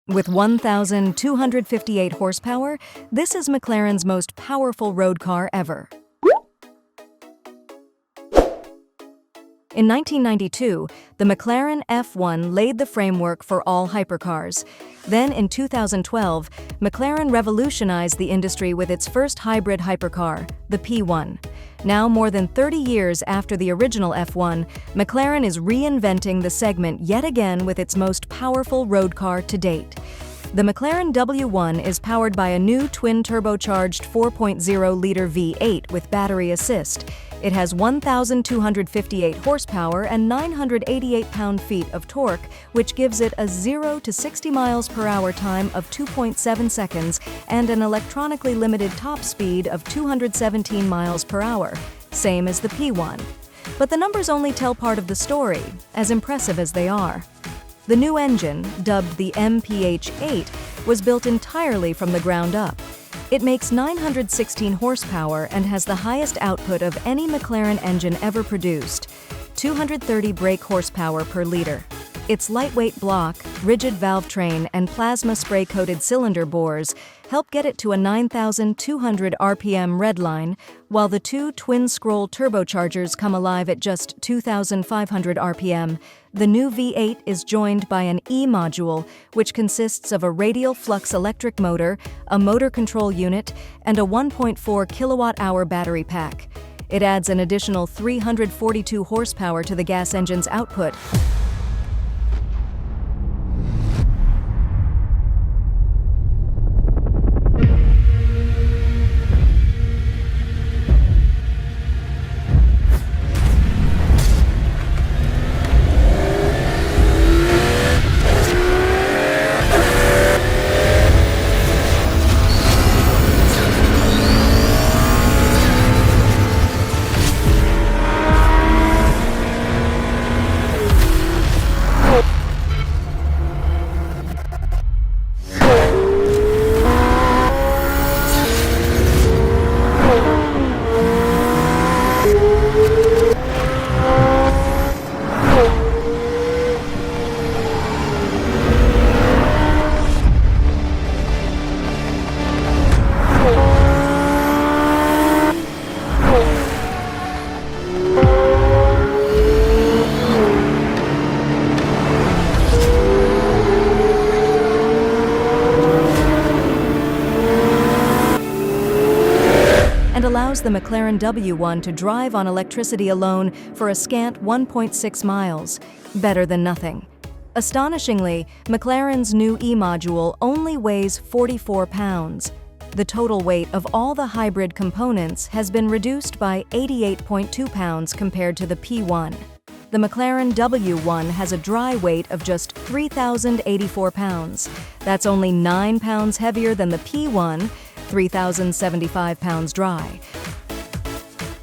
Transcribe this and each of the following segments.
With 1,258 horsepower, this is McLaren's most powerful road car ever. In 1992, the McLaren F1 laid the framework for all hypercars. Then, in 2012, McLaren revolutionized the industry with its first hybrid hypercar, the P1. Now, more than 30 years after the original F1, McLaren is reinventing the segment yet again with its most powerful road car to date. The McLAREN W1 is powered by a new twin-turbocharged 4.0-liter V8 with battery assist. It has 1,258 horsepower and 988 pound-feet of torque, which gives it a 0 to 60 miles per hour time of 2.7 seconds and an electronically limited top speed of 217 miles per hour, same as the P1. But the numbers only tell part of the story, as impressive as they are. The new engine, dubbed the MPH-8, was built entirely from the ground up. It makes 916 horsepower and has the highest output of any McLaren engine ever produced, 230 brake horsepower per liter. Its lightweight block, rigid valve train, and plasma spray-coated cylinder bores help get it to a 9,200 RPM redline, while the two twin-scroll turbochargers come alive at just 2,500 RPM. The new V8 is joined by an E-module, which consists of a radial flux electric motor, a motor control unit, and a 1.4 kilowatt-hour battery pack. It adds an additional 342 horsepower to the gas engine's output. And allows the McLAREN W1 to drive on electricity alone for a scant 1.6 miles. Better than nothing. Astonishingly, McLaren's new E-module only weighs 44 pounds. The total weight of all the hybrid components has been reduced by 88.2 pounds compared to the P1. The McLAREN W1 has a dry weight of just 3,084 pounds. That's only 9 pounds heavier than the P1, 3,075 pounds dry.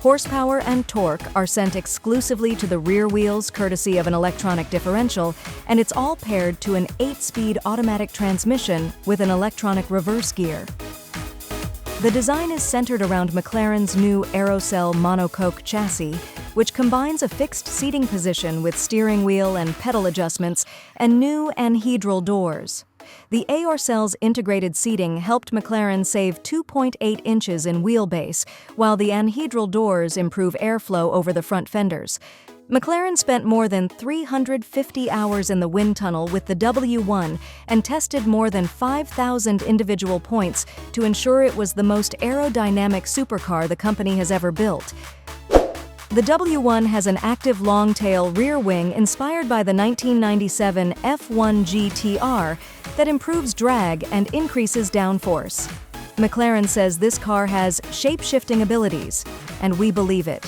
Horsepower and torque are sent exclusively to the rear wheels courtesy of an electronic differential, and it's all paired to an 8-speed automatic transmission with an electronic reverse gear. The design is centered around McLaren's new Aerocell monocoque chassis, which combines a fixed seating position with steering wheel and pedal adjustments and new anhedral doors. The Aerocell's integrated seating helped McLaren save 2.8 inches in wheelbase, while the anhedral doors improve airflow over the front fenders. McLaren spent more than 350 hours in the wind tunnel with the W1 and tested more than 5,000 individual points to ensure it was the most aerodynamic supercar the company has ever built. The W1 has an active long-tail rear wing inspired by the 1997 F1 GTR that improves drag and increases downforce. McLaren says this car has shape-shifting abilities, and we believe it.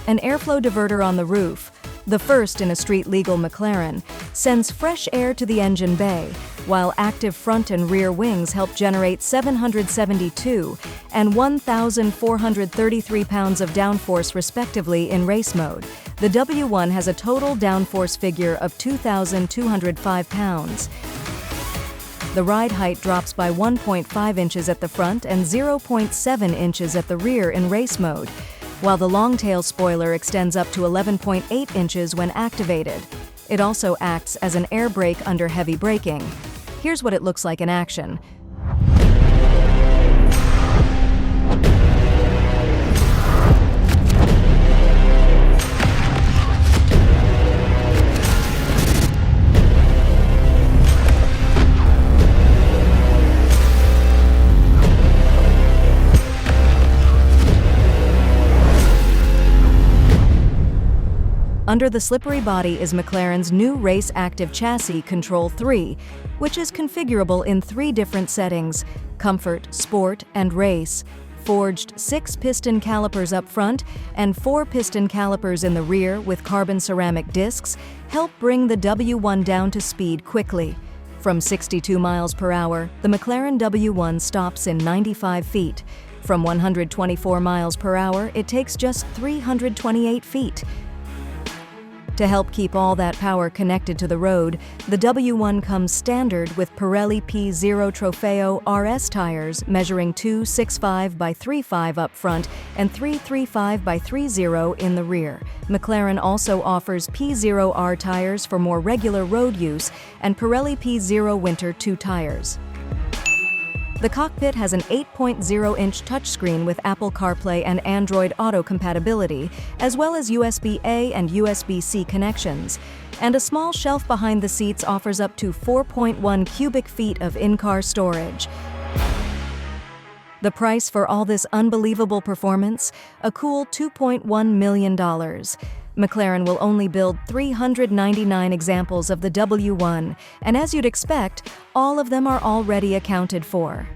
An airflow diverter on the roof, the first in a street-legal McLaren, sends fresh air to the engine bay, while active front and rear wings help generate 772 and 1,433 pounds of downforce respectively in race mode. The W1 has a total downforce figure of 2,205 pounds. The ride height drops by 1.5 inches at the front and 0.7 inches at the rear in race mode, while the long-tail spoiler extends up to 11.8 inches when activated. It also acts as an air brake under heavy braking. Here's what it looks like in action. Under the slippery body is McLaren's new race-active chassis Control 3, which is configurable in 3 different settings: comfort, sport, and race. Forged 6-piston calipers up front and 4-piston calipers in the rear with carbon ceramic discs help bring the W1 down to speed quickly. From 62 miles per hour, the McLaren W1 stops in 95 feet. From 124 miles per hour, it takes just 328 feet. To help keep all that power connected to the road, the W1 comes standard with Pirelli P0 Trofeo RS tires measuring 265 by 35 up front and 335 by 30 in the rear. McLaren also offers P0R tires for more regular road use and Pirelli P0 Winter 2 tires. The cockpit has an 8.0-inch touchscreen with Apple CarPlay and Android Auto compatibility, as well as USB-A and USB-C connections. And a small shelf behind the seats offers up to 4.1 cubic feet of in-car storage. The price for all this unbelievable performance? A cool $2.1 million. McLaren will only build 399 examples of the W1, and as you'd expect, all of them are already accounted for.